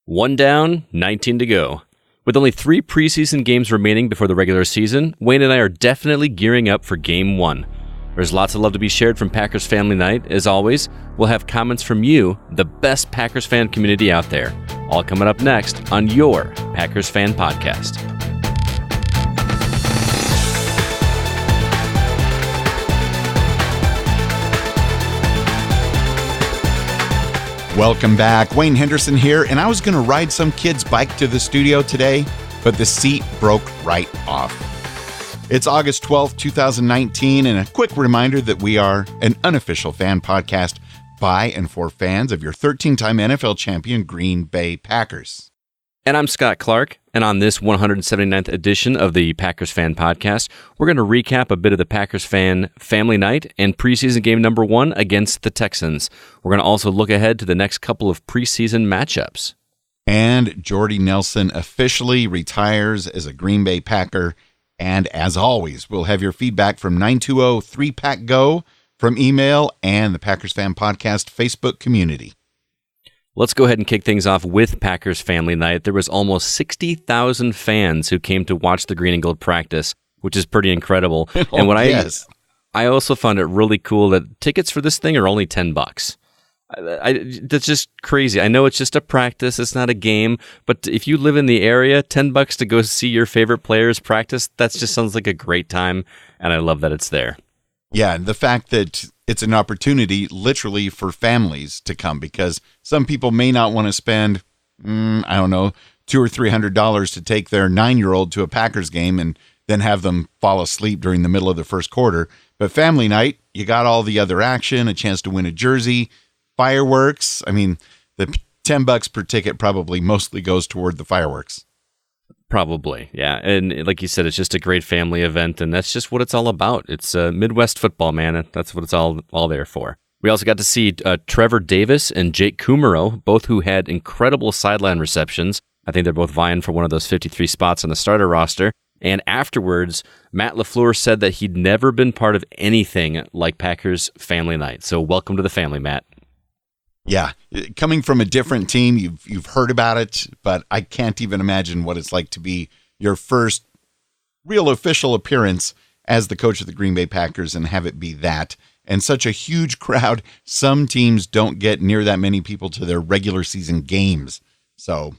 One down, 19 to go. With only 3 preseason games remaining before the regular season, Wayne and I are definitely gearing up for Game 1. There's lots of love to be shared from Packers Family Night. As always, we'll have comments from you, the best Packers fan community out there. All coming up next on your Packers Fan Podcast. Welcome back. Wayne Henderson here, and I was going to ride some kid's bike to the studio today, but the seat broke right off. It's August 12th, 2019, and a quick reminder that we are an unofficial fan podcast by and for fans of your 13-time NFL champion Green Bay Packers. And I'm Scott Clark, and on this 179th edition of the Packers Fan Podcast, we're going to recap a bit of the Packers Fan Family Night and preseason game number 1 against the Texans. We're going to also look ahead to the next couple of preseason matchups. And Jordy Nelson officially retires as a Green Bay Packer. And as always, we'll have your feedback from 920-3PACK-GO from email and the Packers Fan Podcast Facebook community. Let's go ahead and kick things off with Packers Family Night. There was almost 60,000 fans who came to watch the Green and Gold practice, which is pretty incredible. And what I also found it really cool that tickets for this thing are only $10. That's just crazy. I know it's just a practice, it's not a game, but if you live in the area, $10 to go see your favorite players practice, that just sounds like a great time, and I love that it's there. Yeah, and the fact that it's an opportunity literally for families to come, because some people may not want to spend, $200 or $300 to take their 9-year-old to a Packers game and then have them fall asleep during the middle of the first quarter. But family night, you got all the other action, a chance to win a jersey, fireworks. I mean, the $10 per ticket probably mostly goes toward the fireworks. Probably, yeah. And like you said, it's just a great family event, and that's just what it's all about. It's Midwest football, man. That's what it's all there for. We also got to see Trevor Davis and Jake Kummerow, both who had incredible sideline receptions. I think they're both vying for one of those 53 spots on the starter roster. And afterwards, Matt LaFleur said that he'd never been part of anything like Packers Family Night. So welcome to the family, Matt. Yeah, coming from a different team, you've heard about it, but I can't even imagine what it's like to be your first real official appearance as the coach of the Green Bay Packers and have it be that. And such a huge crowd. Some teams don't get near that many people to their regular season games. So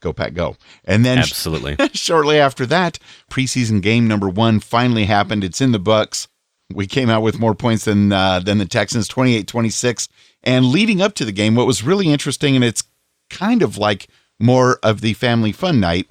go Pack, go. And then absolutely. Shortly after that, preseason game number 1 finally happened. It's in the books. We came out with more points than the Texans, 28-26. And leading up to the game, what was really interesting, and it's kind of like more of the family fun night,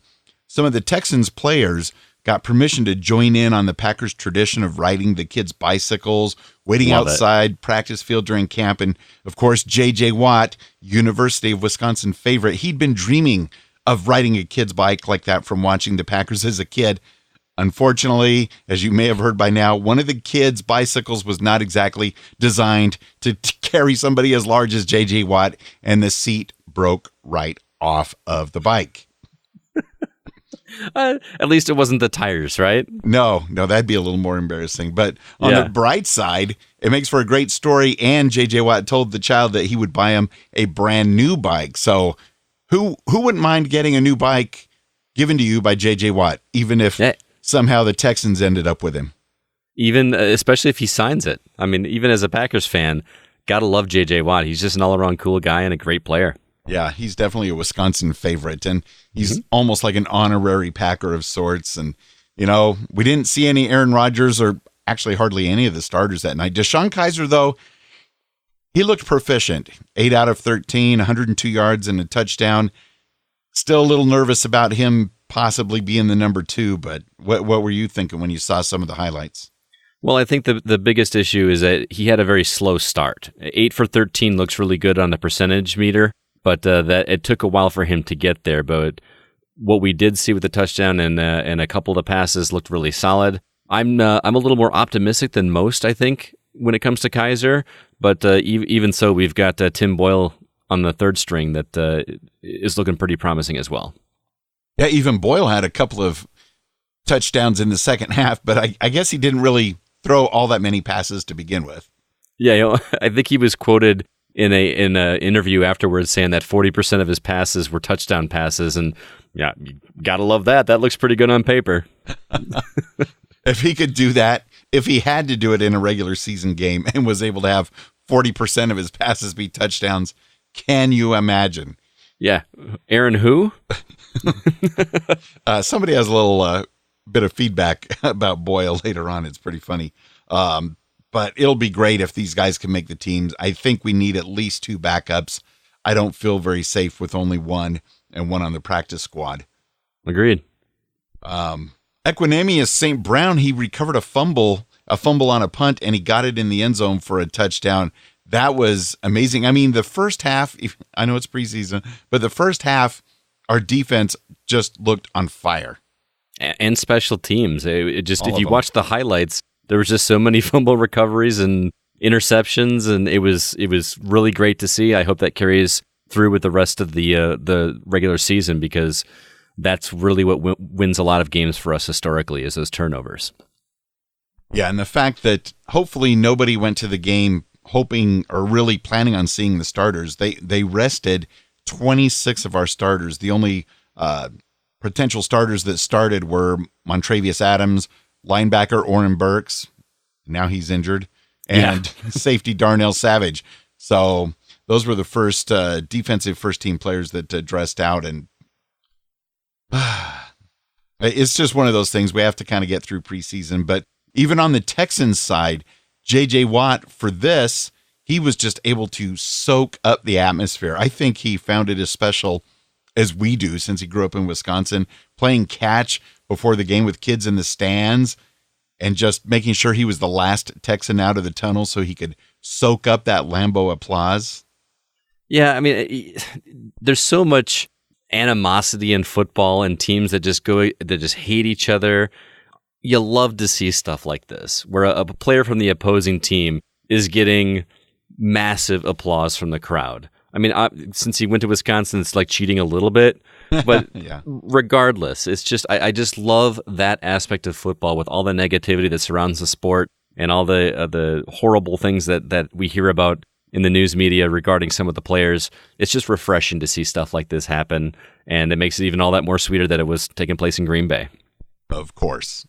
some of the Texans players got permission to join in on the Packers tradition of riding the kids' bicycles, waiting outside practice field during camp. And, of course, J.J. Watt, University of Wisconsin favorite, he'd been dreaming of riding a kid's bike like that from watching the Packers as a kid. Unfortunately, as you may have heard by now, one of the kids' bicycles was not exactly designed to carry somebody as large as J.J. Watt, and the seat broke right off of the bike. At least it wasn't the tires, right? No, that'd be a little more embarrassing. But on the bright side, it makes for a great story, and J.J. Watt told the child that he would buy him a brand new bike. So who wouldn't mind getting a new bike given to you by J.J. Watt, even if somehow the Texans ended up with him? Even, especially if he signs it. I mean, even as a Packers fan, gotta love J.J. Watt. He's just an all-around cool guy and a great player. Yeah, he's definitely a Wisconsin favorite, and he's almost like an honorary Packer of sorts. And, we didn't see any Aaron Rodgers or actually hardly any of the starters that night. Deshaun Kaiser, though, he looked proficient. 8 out of 13, 102 yards and a touchdown. Still a little nervous about him possibly being the number 2, but what were you thinking when you saw some of the highlights? Well, I think the biggest issue is that he had a very slow start. 8 for 13 looks really good on the percentage meter, but that it took a while for him to get there. But what we did see with the touchdown and a couple of the passes looked really solid. I'm a little more optimistic than most, I think, when it comes to Kaiser. But even so, we've got Tim Boyle on the third string that is looking pretty promising as well. Yeah, even Boyle had a couple of touchdowns in the second half, but I guess he didn't really throw all that many passes to begin with. Yeah, I think he was quoted in a interview afterwards saying that 40% of his passes were touchdown passes, and yeah, you gotta love that. That looks pretty good on paper. If he could do that, if he had to do it in a regular season game and was able to have 40% of his passes be touchdowns, can you imagine? Yeah. Aaron who? Somebody has a little bit of feedback about Boyle later on. It's pretty funny. But it'll be great if these guys can make the teams. I think we need at least 2 backups. I don't feel very safe with only one and one on the practice squad. Agreed. Equanimous St. Brown, he recovered a fumble on a punt, and he got it in the end zone for a touchdown. That was amazing. I mean, the first half, I know it's preseason, but the first half, our defense just looked on fire. And special teams. It just, if you watch the highlights, there was just so many fumble recoveries and interceptions, and it was really great to see. I hope that carries through with the rest of the regular season, because that's really what wins a lot of games for us historically, is those turnovers. Yeah, and the fact that hopefully nobody went to the game hoping or really planning on seeing the starters. They rested 26 of our starters. The only potential starters that started were Montravius Adams, linebacker Oren Burks, now he's injured, and safety Darnell Savage. So those were the first defensive first-team players that dressed out, and it's just one of those things. We have to kind of get through preseason. But even on the Texans side, J.J. Watt, for this, he was just able to soak up the atmosphere. I think he found it as special as we do, since he grew up in Wisconsin, playing catch before the game with kids in the stands and just making sure he was the last Texan out of the tunnel so he could soak up that Lambeau applause. Yeah, I mean, there's so much animosity in football and teams that just hate each other. You love to see stuff like this, where a player from the opposing team is getting massive applause from the crowd. I mean, since he went to Wisconsin, it's like cheating a little bit, but regardless, it's just, I just love that aspect of football, with all the negativity that surrounds the sport and all the horrible things that we hear about in the news media regarding some of the players. It's just refreshing to see stuff like this happen, and it makes it even all that more sweeter that it was taking place in Green Bay. Of course.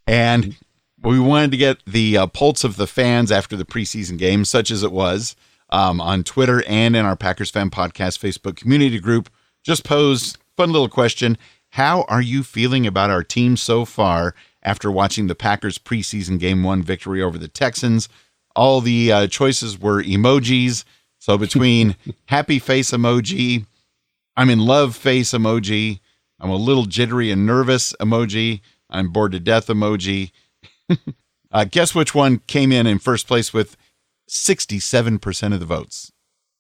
And we wanted to get the pulse of the fans after the preseason game, such as it was, on Twitter and in our Packers Fan Podcast Facebook community group. Just posed fun little question. How are you feeling about our team so far after watching the Packers preseason game 1 victory over the Texans? All the choices were emojis. So between happy face emoji, I'm in love face emoji, I'm a little jittery and nervous emoji, I'm bored to death emoji. Guess which one came in first place with 67% of the votes?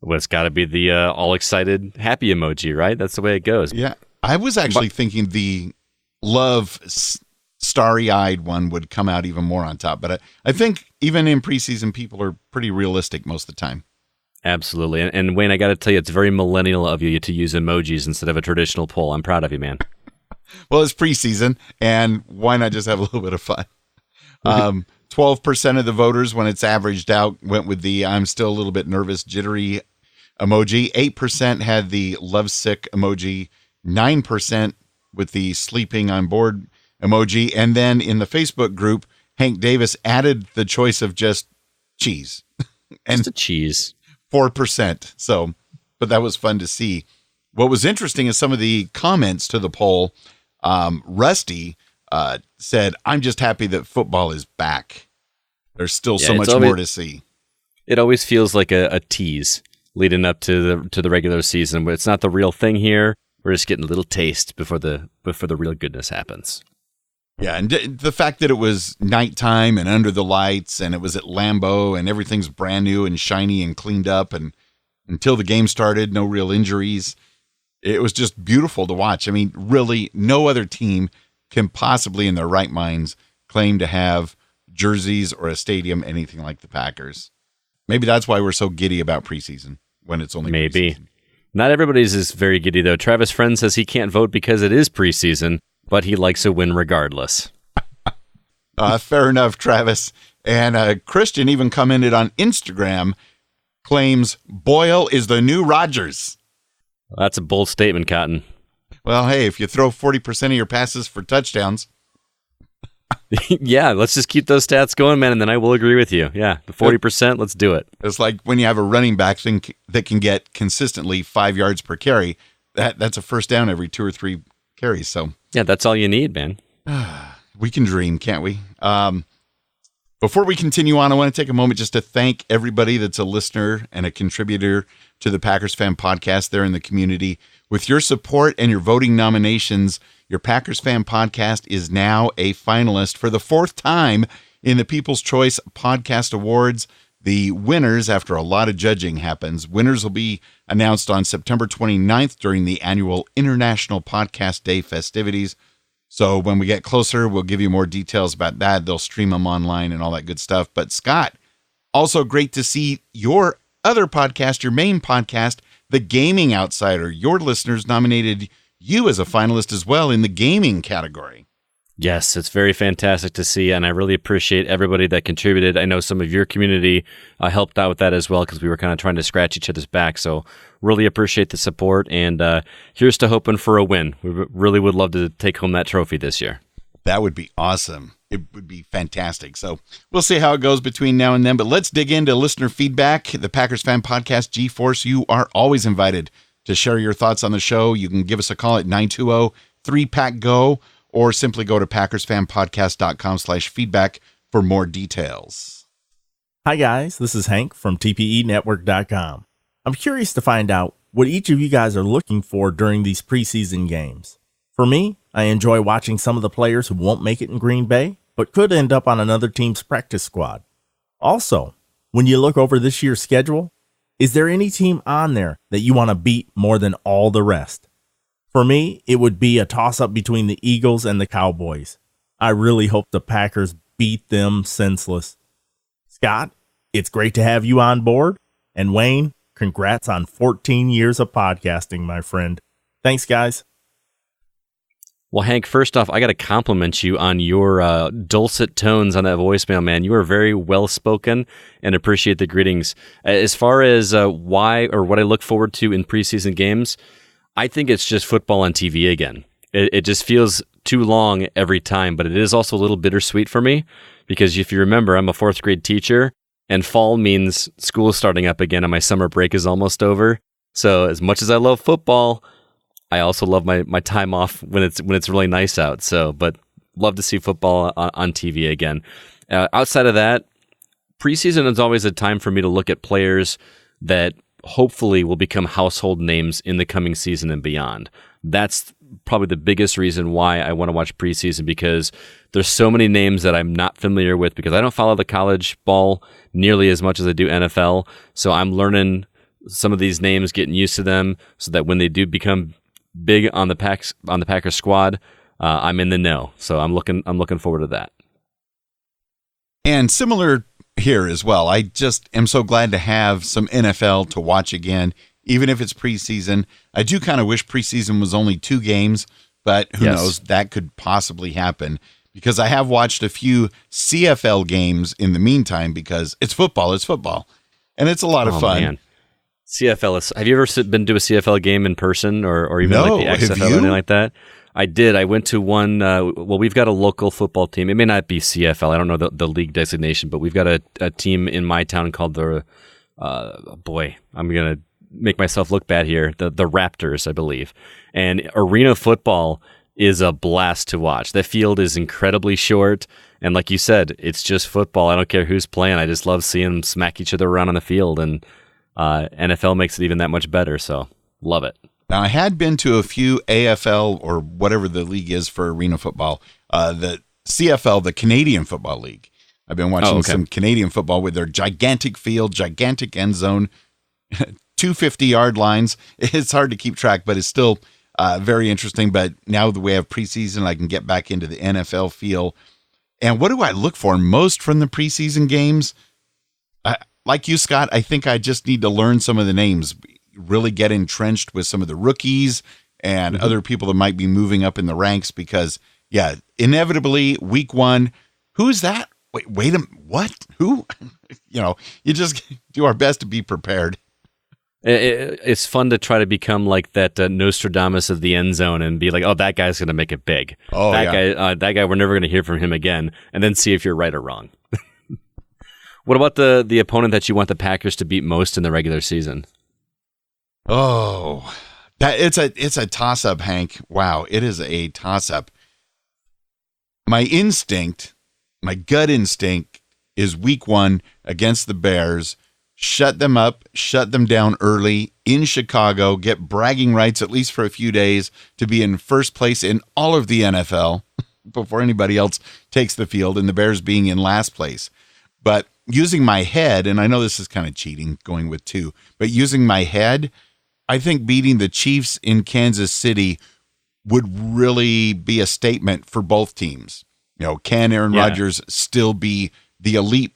Well, it's got to be the all excited happy emoji, right? That's the way it goes. Yeah. I was actually thinking the love starry-eyed one would come out even more on top. But I think even in preseason, people are pretty realistic most of the time. Absolutely. And Wayne, I got to tell you, it's very millennial of you to use emojis instead of a traditional poll. I'm proud of you, man. Well, it's preseason, and why not just have a little bit of fun? 12% of the voters, when it's averaged out, went with the I'm still a little bit nervous, jittery emoji. 8% had the lovesick emoji. 9% with the sleeping on board emoji. And then in the Facebook group, Hank Davis added the choice of just cheese. And just a cheese. 4%. So, but that was fun to see. What was interesting is some of the comments to the poll. Rusty said, I'm just happy that football is back. There's still so much more to see. It always feels like a tease leading up to the regular season, but it's not the real thing here. We're just getting a little taste before the real goodness happens. Yeah, and the fact that it was nighttime and under the lights, and it was at Lambeau, and everything's brand new and shiny and cleaned up, and until the game started, no real injuries. It was just beautiful to watch. I mean, really, no other team can possibly, in their right minds, claim to have jerseys or a stadium anything like the Packers. Maybe that's why we're so giddy about preseason when it's only maybe. Preseason. Not everybody's is very giddy, though. Travis Friend says he can't vote because it is preseason, but he likes a win regardless. Fair enough, Travis. And Christian even commented on Instagram, claims Boyle is the new Rodgers. That's a bold statement, Cotton. Well, hey, if you throw 40% of your passes for touchdowns. Yeah, let's just keep those stats going, man, and then I will agree with you. Yeah, the 40%, let's do it. It's like when you have a running back that can get consistently 5 yards per carry. That's a first down every 2 or 3 carries. So yeah, that's all you need, man. We can dream, can't we? Before we continue on, I want to take a moment just to thank everybody that's a listener and a contributor to the Packers Fan Podcast there in the community. With your support and your voting nominations, your Packers Fan Podcast is now a finalist for the 4th time in the People's Choice Podcast Awards. The winners, after a lot of judging happens, winners will be announced on September 29th during the annual International Podcast Day festivities. So when we get closer, we'll give you more details about that. They'll stream them online and all that good stuff. But Scott, also great to see your other podcast, your main podcast, The Gaming Outsider. Your listeners nominated you as a finalist as well in the gaming category. Yes, it's very fantastic to see, and I really appreciate everybody that contributed. I know some of your community helped out with that as well because we were kind of trying to scratch each other's back, so really appreciate the support, and here's to hoping for a win. We really would love to take home that trophy this year. That would be awesome. It would be fantastic. So we'll see how it goes between now and then, but let's dig into listener feedback. The Packers Fan Podcast G-Force, you are always invited to share your thoughts on the show. You can give us a call at 920-3PACK-GO, or simply go to packersfanpodcast.com/feedback for more details. Hi guys, this is Hank from tpenetwork.com. I'm curious to find out what each of you guys are looking for during these preseason games. For me, I enjoy watching some of the players who won't make it in Green Bay, but could end up on another team's practice squad. Also, when you look over this year's schedule, is there any team on there that you want to beat more than all the rest? For me, it would be a toss-up between the Eagles and the Cowboys. I really hope the Packers beat them senseless. Scott, it's great to have you on board. And Wayne, congrats on 14 years of podcasting, my friend. Thanks, guys. Well, Hank, first off, I got to compliment you on your dulcet tones on that voicemail, man. You are very well-spoken and appreciate the greetings. As far as why or what I look forward to in preseason games, I think it's just football on TV again. It just feels too long every time, but it is also a little bittersweet for me because if you remember, I'm a 4th grade teacher and fall means school is starting up again and my summer break is almost over. So as much as I love football, I also love my time off when it's really nice out. So, but love to see football on TV again. Outside of that, preseason is always a time for me to look at players that hopefully will become household names in the coming season and beyond. That's probably the biggest reason why I want to watch preseason because there's so many names that I'm not familiar with because I don't follow the college ball nearly as much as I do NFL. So I'm learning some of these names, getting used to them so that when they do become big on the Packers squad, I'm in the know. So I'm looking forward to that. And similar here as well. I just am so glad to have some NFL to watch again, even if it's preseason. I do kind of wish preseason was only 2 games, but who knows? That could possibly happen because I have watched a few CFL games in the meantime because it's football. And it's a lot of fun. Man. CFL. Have you ever been to a CFL game in person or even like the XFL or anything like that? I did. I went to one. Well, we've got a local football team. It may not be CFL. I don't know the league designation, but we've got a team in my town called the. Boy, I'm gonna make myself look bad here. The Raptors, I believe. And arena football is a blast to watch. The field is incredibly short, and like you said, it's just football. I don't care who's playing. I just love seeing them smack each other around on the field, and NFL makes it even that much better. So love it. Now, I had been to a few AFL or whatever the league is for arena football, the CFL, the Canadian Football League. I've been watching some Canadian football with their gigantic field, gigantic end zone, 250-yard lines. It's hard to keep track, but it's still very interesting. But now that we have preseason, I can get back into the NFL feel. And what do I look for most from the preseason games? Like you, Scott, I think I just need to learn some of the names, really get entrenched with some of the rookies and other people that might be moving up in the ranks because, inevitably, week 1, who's that? wait a what? Who? You just do our best to be prepared. It's fun to try to become like that Nostradamus of the end zone and be like, oh, that guy's going to make it big. Oh, that guy, we're never going to hear from him again, and then see if you're right or wrong. What about the opponent that you want the Packers to beat most in the regular season? Oh, it's a toss-up, Hank. Wow, it is a toss-up. My gut instinct is week 1 against the Bears. Shut them up, shut them down early in Chicago, get bragging rights at least for a few days to be in first place in all of the NFL before anybody else takes the field, and the Bears being in last place. But using my head, and I know this is kind of cheating going with 2, but using my head, I think beating the Chiefs in Kansas City would really be a statement for both teams. Can Aaron Rodgers still be the elite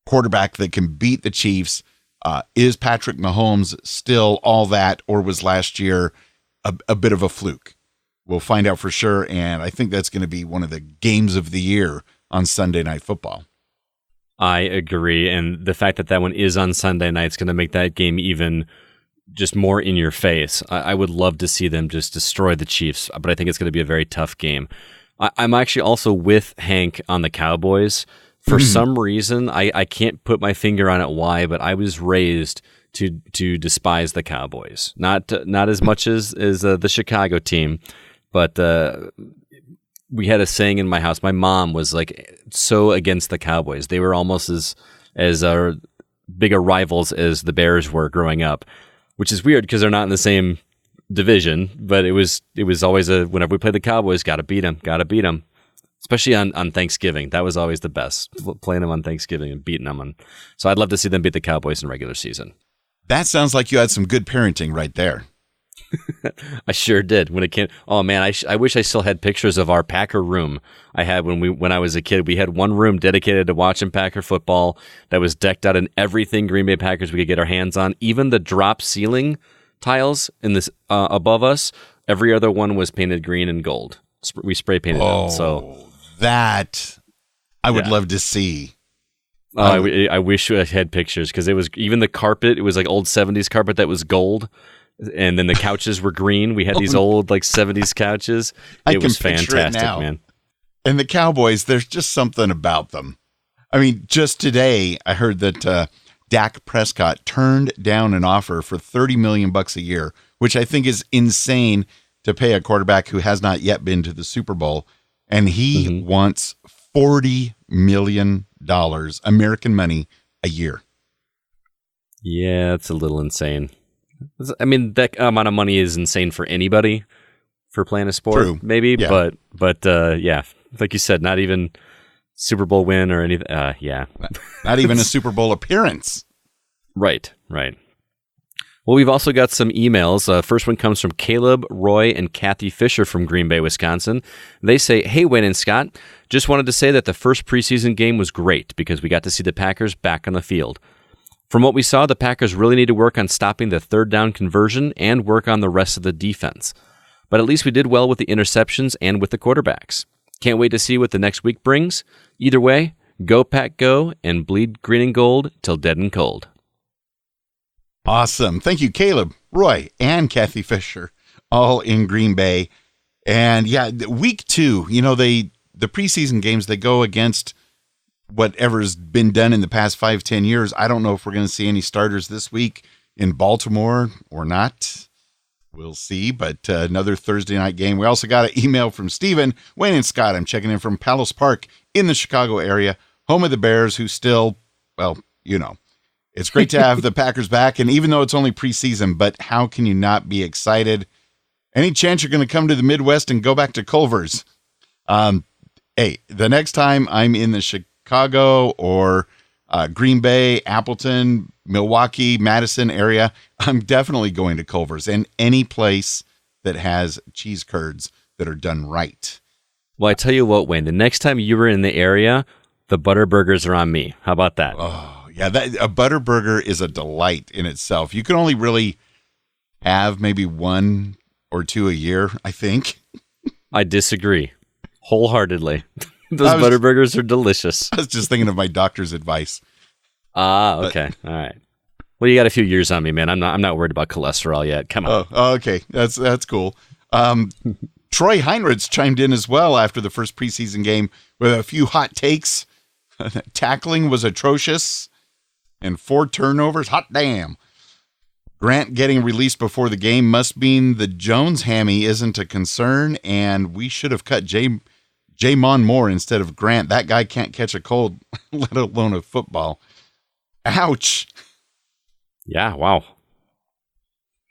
quarterback that can beat the Chiefs? Is Patrick Mahomes still all that, or was last year a bit of a fluke? We'll find out for sure, and I think that's going to be one of the games of the year on Sunday Night Football. I agree, and the fact that one is on Sunday night is going to make that game even just more in your face. I would love to see them just destroy the Chiefs, but I think it's going to be a very tough game. I'm actually also with Hank on the Cowboys. For some reason, I can't put my finger on it why, but I was raised to despise the Cowboys. Not as much as the Chicago team, but we had a saying in my house. My mom was like so against the Cowboys. They were almost as big a rivals as the Bears were growing up, which is weird because they're not in the same division. But it was always whenever we played the Cowboys, got to beat them. Especially on Thanksgiving. That was always the best, playing them on Thanksgiving and beating them. So I'd love to see them beat the Cowboys in regular season. That sounds like you had some good parenting right there. I sure did. When it came, oh man, I wish I still had pictures of our Packer room I had when I was a kid. We had one room dedicated to watching Packer football that was decked out in everything Green Bay Packers we could get our hands on. Even the drop ceiling tiles in this above us, every other one was painted green and gold. We spray painted them. So that I would love to see. I wish I had pictures because it was even the carpet. It was like old 70s carpet that was gold. And then the couches were green. We had these old like 70s couches. It was fantastic, man. And the Cowboys, there's just something about them. I mean, just today I heard that Dak Prescott turned down an offer for $30 million a year, which I think is insane to pay a quarterback who has not yet been to the Super Bowl. And he wants $40 million American money a year. Yeah, it's a little insane. I mean, that amount of money is insane for anybody for playing a sport, True. Maybe. Yeah. But yeah, like you said, not even Super Bowl win or anything. Yeah. Not even a Super Bowl appearance. Right. Well, we've also got some emails. First one comes from Caleb, Roy, and Kathy Fisher from Green Bay, Wisconsin. They say, hey, Wayne and Scott, just wanted to say that the first preseason game was great because we got to see the Packers back on the field. From what we saw, the Packers really need to work on stopping the third down conversion and work on the rest of the defense. But at least we did well with the interceptions and with the quarterbacks. Can't wait to see what the next week brings. Either way, go Pack go and bleed green and gold till dead and cold. Awesome. Thank you, Caleb, Roy, and Kathy Fisher, all in Green Bay. And yeah, week 2, the preseason games, they go against whatever's been done in the past 5-10 years. I don't know if we're going to see any starters this week in Baltimore or not. We'll see, but another Thursday night game. We also got an email from Steven, Wayne, and Scott. I'm checking in from Palace Park in the Chicago area, home of the Bears, who still, it's great to have the Packers back. And even though it's only preseason, but how can you not be excited? Any chance you're going to come to the Midwest and go back to Culver's? Hey, the next time I'm in the Chicago or Green Bay, Appleton, Milwaukee, Madison area, I'm definitely going to Culver's and any place that has cheese curds that are done right. Well, I tell you what, Wayne, the next time you were in the area, the butter burgers are on me. How about that? Oh, yeah, a butter burger is a delight in itself. You can only really have maybe 1 or 2 a year, I think. I disagree wholeheartedly. Those Butterburgers are delicious. I was just thinking of my doctor's advice. Okay. All right. Well, you got a few years on me, man. I'm not worried about cholesterol yet. Come on. Oh, okay. That's cool. Troy Heinrichs chimed in as well after the first preseason game with a few hot takes. Tackling was atrocious and 4 turnovers. Hot damn. Grant getting released before the game must mean the Jones hammy isn't a concern, and we should have cut Jamon Moore instead of Grant. That guy can't catch a cold, let alone a football. Ouch. Yeah, wow.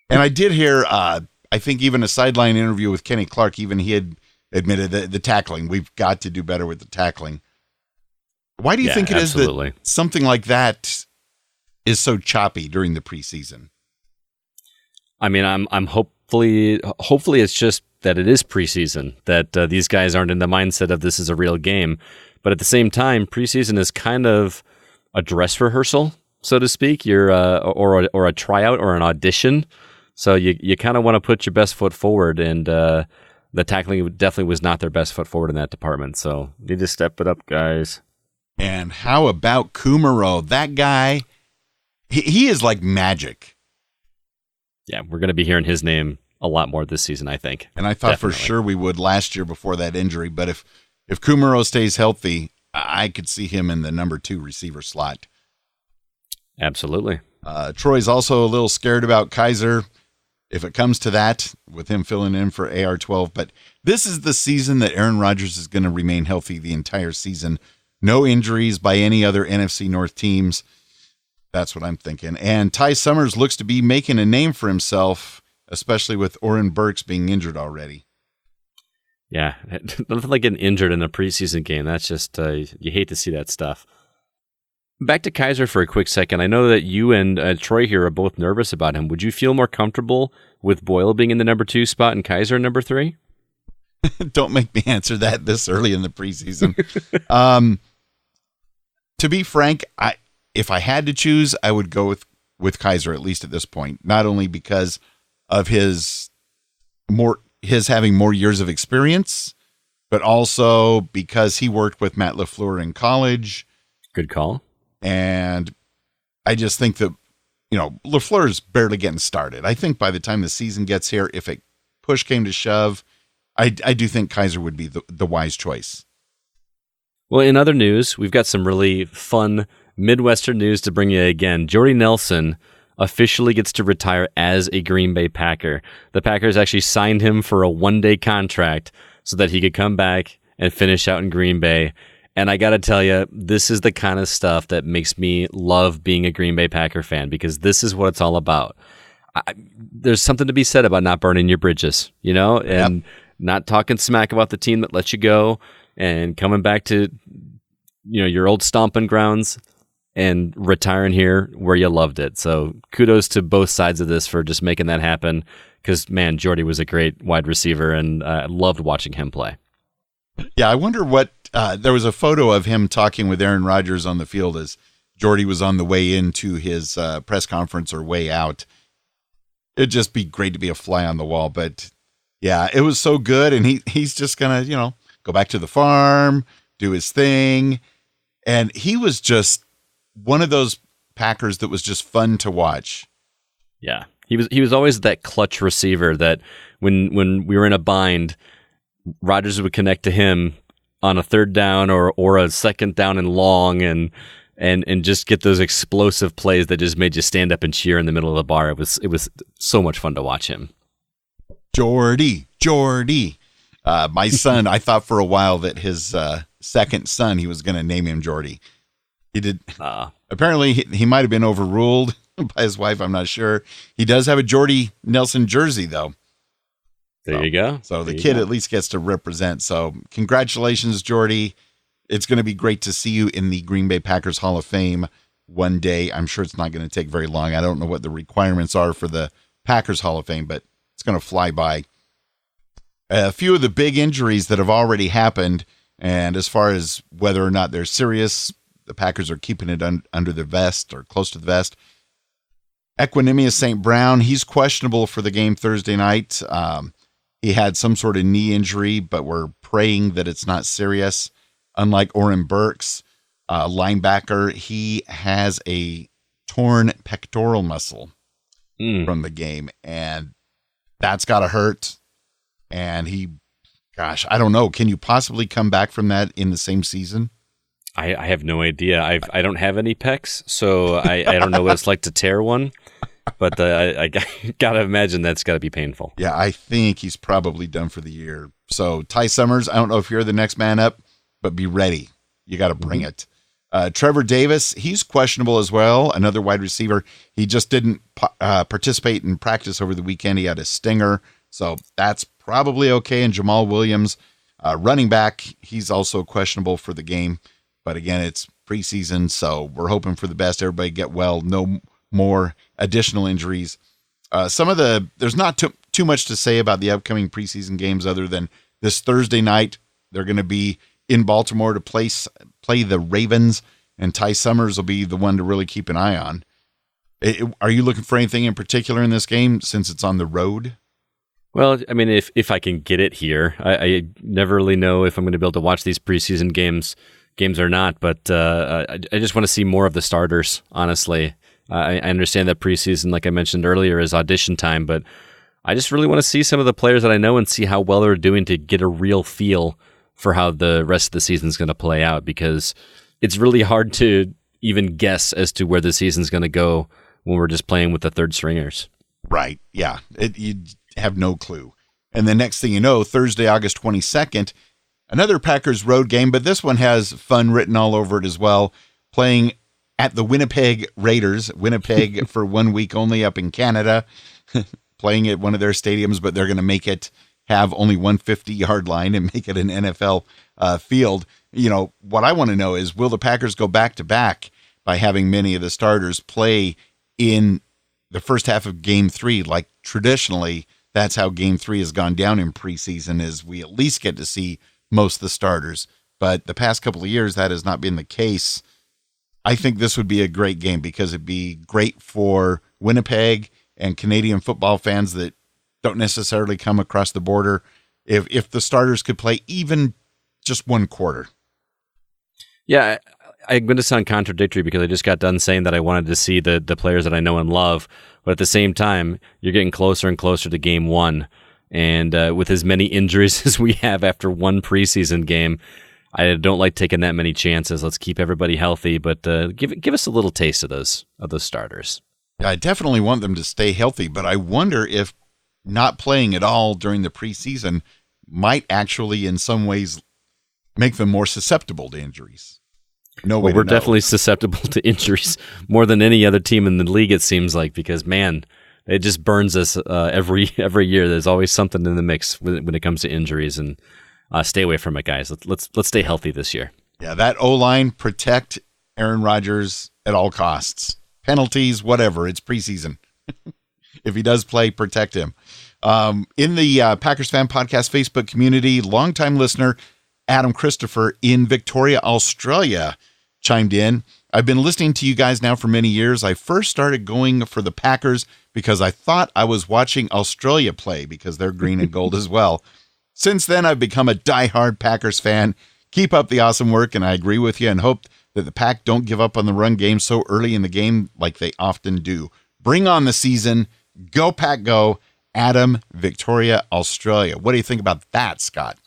And I did hear, I think even a sideline interview with Kenny Clark, even he had admitted that the tackling, we've got to do better with the tackling. Why do you think it absolutely. Is that something like that is so choppy during the preseason? I mean, I'm hopefully it's just that it is preseason, that these guys aren't in the mindset of this is a real game. But at the same time, preseason is kind of a dress rehearsal, so to speak. You're or a tryout or an audition. So you kind of want to put your best foot forward, and the tackling definitely was not their best foot forward in that department. So need to step it up, guys. And how about Kumaro? That guy, he is like magic. Yeah, we're going to be hearing his name a lot more this season, I think. And I thought for sure we would last year before that injury. But if Kumaro stays healthy, I could see him in the number 2 receiver slot. Absolutely. Troy's also a little scared about Kaiser if it comes to that, with him filling in for AR-12. But this is the season that Aaron Rodgers is going to remain healthy the entire season. No injuries by any other NFC North teams. That's what I'm thinking. And Ty Summers looks to be making a name for himself, especially with Oren Burks being injured already. Yeah, nothing like getting injured in a preseason game. That's just, you hate to see that stuff. Back to Kaiser for a quick second. I know that you and Troy here are both nervous about him. Would you feel more comfortable with Boyle being in the number 2 spot and Kaiser in number 3? Don't make me answer that this early in the preseason. To be frank, if I had to choose, I would go with Kaiser, at least at this point. Not only because of his having more years of experience, but also because he worked with Matt LaFleur in college. Good call. And I just think that, LaFleur is barely getting started. I think by the time the season gets here, if it push came to shove, I do think Kaiser would be the wise choice. Well, in other news, we've got some really fun Midwestern news to bring you again. Jordy Nelson officially gets to retire as a Green Bay Packer. The Packers actually signed him for a 1-day contract so that he could come back and finish out in Green Bay. And I got to tell you, this is the kind of stuff that makes me love being a Green Bay Packer fan, because this is what it's all about. There's something to be said about not burning your bridges, and not talking smack about the team that let you go and coming back to, your old stomping grounds and retiring here where you loved it. So kudos to both sides of this for just making that happen, because, man, Jordy was a great wide receiver, and I loved watching him play. Yeah, I wonder what there was a photo of him talking with Aaron Rodgers on the field as Jordy was on the way into his press conference or way out. It'd just be great to be a fly on the wall. But, yeah, it was so good, and he's just going to, go back to the farm, do his thing. And he was just one of those Packers that was just fun to watch. Yeah, he was always that clutch receiver that when we were in a bind, Rodgers would connect to him on a 3rd down or a 2nd down and long, and just get those explosive plays that just made you stand up and cheer in the middle of the bar. It was so much fun to watch him. Jordy. My son, I thought for a while that his second son, he was going to name him Jordy. He did. Apparently, he might have been overruled by his wife. I'm not sure. He does have a Jordy Nelson jersey, though. There you go. So the kid at least gets to represent. So congratulations, Jordy. It's going to be great to see you in the Green Bay Packers Hall of Fame one day. I'm sure it's not going to take very long. I don't know what the requirements are for the Packers Hall of Fame, but it's going to fly by. A few of the big injuries that have already happened, and as far as whether or not they're serious, the Packers are keeping it under the vest or close to the vest. Equinemius St. Brown, he's questionable for the game Thursday night. He had some sort of knee injury, but we're praying that it's not serious. Unlike Oren Burks, linebacker, he has a torn pectoral muscle from the game, and that's got to hurt. And I don't know. Can you possibly come back from that in the same season? I have no idea. I don't have any pecs, so I don't know what it's like to tear one. But I gotta imagine that's got to be painful. Yeah, I think he's probably done for the year. So Ty Summers, I don't know if you're the next man up, but be ready. You got to bring it. Trevor Davis, he's questionable as well. Another wide receiver. He just didn't participate in practice over the weekend. He had a stinger, so that's probably okay. And Jamal Williams, running back, he's also questionable for the game. But again, it's preseason, so we're hoping for the best. Everybody get well. No more additional injuries. There's not too much to say about the upcoming preseason games other than this Thursday night. They're going to be in Baltimore to play the Ravens, and Ty Summers will be the one to really keep an eye on. Are you looking for anything in particular in this game since it's on the road? Well, I mean, if I can get it here, I never really know if I'm going to be able to watch these preseason games or not, but I just want to see more of the starters, honestly. I understand that preseason, like I mentioned earlier, is audition time, but I just really want to see some of the players that I know and see how well they're doing to get a real feel for how the rest of the season is going to play out, because it's really hard to even guess as to where the season's going to go when we're just playing with the third stringers. Right. Yeah. You have no clue. And the next thing you know, Thursday, August 22nd, another Packers road game, but this one has fun written all over it as well. Playing at the Winnipeg Raiders, Winnipeg for 1 week only up in Canada, playing at one of their stadiums, but they're going to make it have only 150-yard line and make it an NFL field. You know, what I want to know is, will the Packers go back-to-back by having many of the starters play in the first half of Game 3? Like, traditionally, that's how Game 3 has gone down in preseason, is we at least get to see most of the starters. But the past couple of years, that has not been the case. I think this would be a great game because it'd be great for Winnipeg and Canadian football fans that don't necessarily come across the border. If the starters could play even just one quarter. Yeah, I'm going to sound contradictory because I just got done saying that I wanted to see the players that I know and love, but at the same time, you're getting closer and closer to Game 1, and with as many injuries as we have after one preseason game, I don't like taking that many chances. Let's keep everybody healthy, but give us a little taste of those starters. I definitely want them to stay healthy, but I wonder if not playing at all during the preseason might actually in some ways make them more susceptible to injuries. We're definitely susceptible to injuries more than any other team in the league, it seems like, because, man, it just burns us every year. There's always something in the mix when it comes to injuries, and stay away from it, guys. Let's stay healthy this year. Yeah, that O-line, protect Aaron Rodgers at all costs. Penalties, whatever. It's preseason. If he does play, protect him. In the Packers Fan Podcast Facebook community, longtime listener Adam Christopher in Victoria, Australia, chimed in. I've been listening to you guys now for many years. I first started going for the Packers because I thought I was watching Australia play because they're green and gold as well. Since then, I've become a diehard Packers fan. Keep up the awesome work, and I agree with you and hope that the Pack don't give up on the run game so early in the game like they often do. Bring on the season. Go Pack Go. Adam, Victoria, Australia. What do you think about that, Scott?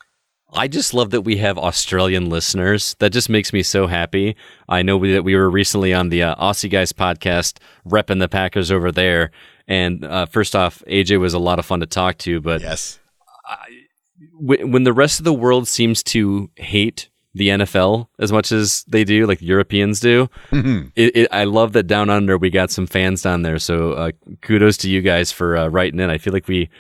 I just love that we have Australian listeners. That just makes me so happy. I know that we were recently on the Aussie Guys podcast repping the Packers over there. And first off, AJ was a lot of fun to talk to. But yes, when the rest of the world seems to hate the NFL as much as they do, like the Europeans do, I love that down under we got some fans down there. So kudos to you guys for writing in. I feel like we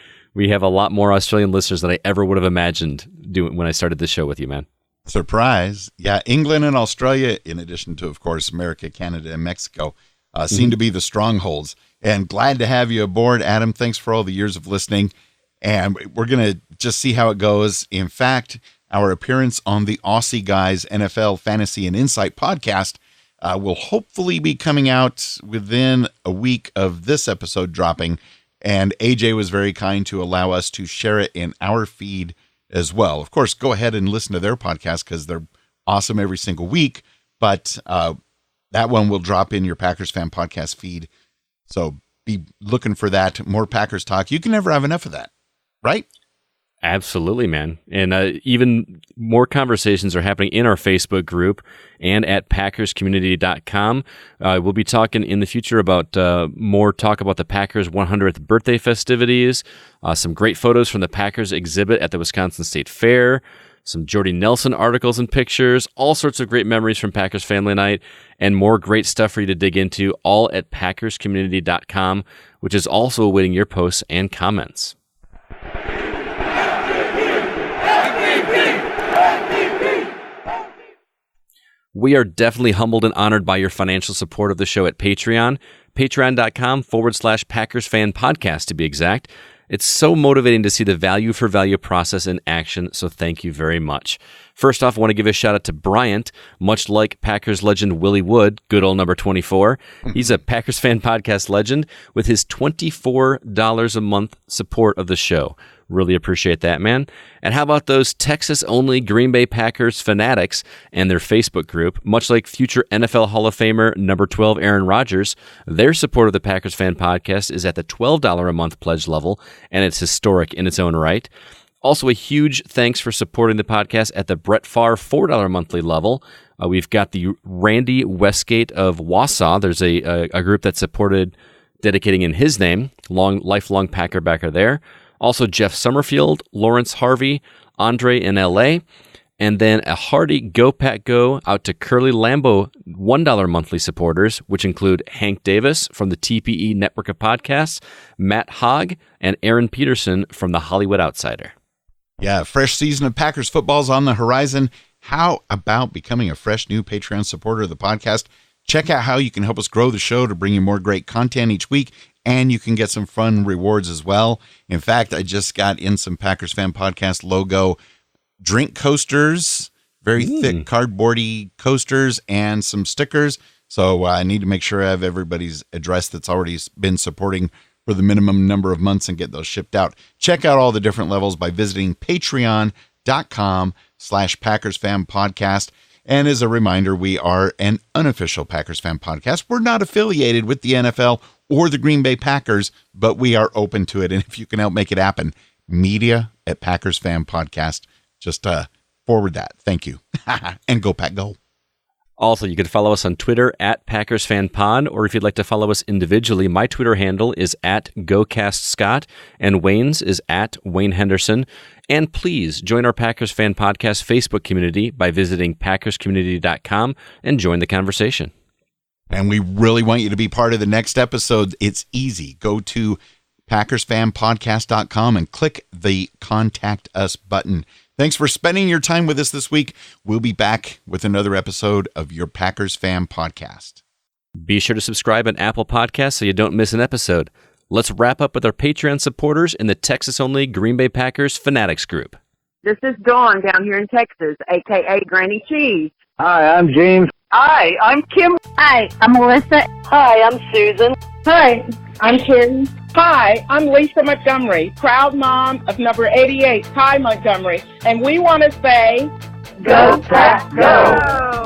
have a lot more Australian listeners than I ever would have imagined doing when I started this show with you, man. Surprise. Yeah, England and Australia, in addition to, of course, America, Canada, and Mexico, seem to be the strongholds. And glad to have you aboard, Adam. Thanks for all the years of listening. And we're going to just see how it goes. In fact, our appearance on the Aussie Guys NFL Fantasy and Insight podcast will hopefully be coming out within a week of this episode dropping. And AJ was very kind to allow us to share it in our feed as well. Of course, go ahead and listen to their podcast because they're awesome every single week, but that one will drop in your Packers Fan Podcast feed. So be looking for that. More Packers talk. You can never have enough of that, right? Absolutely, man. And even more conversations are happening in our Facebook group and at packerscommunity.com. We'll be talking in the future about more talk about the Packers' 100th birthday festivities, some great photos from the Packers exhibit at the Wisconsin State Fair, some Jordy Nelson articles and pictures, all sorts of great memories from Packers Family Night, and more great stuff for you to dig into, all at packerscommunity.com, which is also awaiting your posts and comments. We are definitely humbled and honored by your financial support of the show at Patreon, patreon.com/Packers Fan Podcast to be exact. It's so motivating to see the value for value process in action, so thank you very much. First off, I want to give a shout out to Bryant, much like Packers legend Willie Wood, good old number 24. He's a Packers Fan Podcast legend with his $24 a month support of the show. Really appreciate that, man. And how about those Texas-only Green Bay Packers fanatics and their Facebook group? Much like future NFL Hall of Famer number 12 Aaron Rodgers, their support of the Packers Fan Podcast is at the $12 a month pledge level, and it's historic in its own right. Also, a huge thanks for supporting the podcast at the Brett Favre $4 monthly level. We've got the Randy Westgate of Wausau. There's a group that supported dedicating in his name, lifelong Packer backer there. Also, Jeff Summerfield, Lawrence Harvey, Andre in LA, and then a hearty Go Pack Go out to Curly Lambeau $1 monthly supporters, which include Hank Davis from the TPE Network of Podcasts, Matt Hogg, and Aaron Peterson from the Hollywood Outsider. Yeah, fresh season of Packers football is on the horizon. How about becoming a fresh new Patreon supporter of the podcast? Check out how you can help us grow the show to bring you more great content each week, and you can get some fun rewards as well. In fact, I just got in some Packers Fan Podcast logo drink coasters, very thick cardboardy coasters, and some stickers. So I need to make sure I have everybody's address that's already been supporting for the minimum number of months and get those shipped out. Check out all the different levels by visiting patreon.com/Packers Fan Podcast. And as a reminder, we are an unofficial Packers Fan Podcast. We're not affiliated with the NFL or the Green Bay Packers, but we are open to it. And if you can help make it happen, media@Packers Fan Podcast. Just forward that. Thank you. And go Pack Go. Also, you can follow us on Twitter @PackersFanPod, or if you'd like to follow us individually, my Twitter handle is @GoCastScott, and Wayne's is @WayneHenderson. And please join our Packers Fan Podcast Facebook community by visiting packerscommunity.com and join the conversation. And we really want you to be part of the next episode. It's easy. Go to PackersFanPodcast.com and click the Contact Us button. Thanks for spending your time with us this week. We'll be back with another episode of your Packers Fan Podcast. Be sure to subscribe on Apple Podcasts so you don't miss an episode. Let's wrap up with our Patreon supporters in the Texas-only Green Bay Packers Fanatics group. This is Dawn down here in Texas, a.k.a. Granny Cheese. Hi, I'm James. Hi, I'm Kim. Hi, I'm Melissa. Hi, I'm Susan. Hi, I'm Carrie. Hi, I'm Lisa Montgomery, proud mom of number 88, Ty Montgomery, and we want to say, Go Pack Go!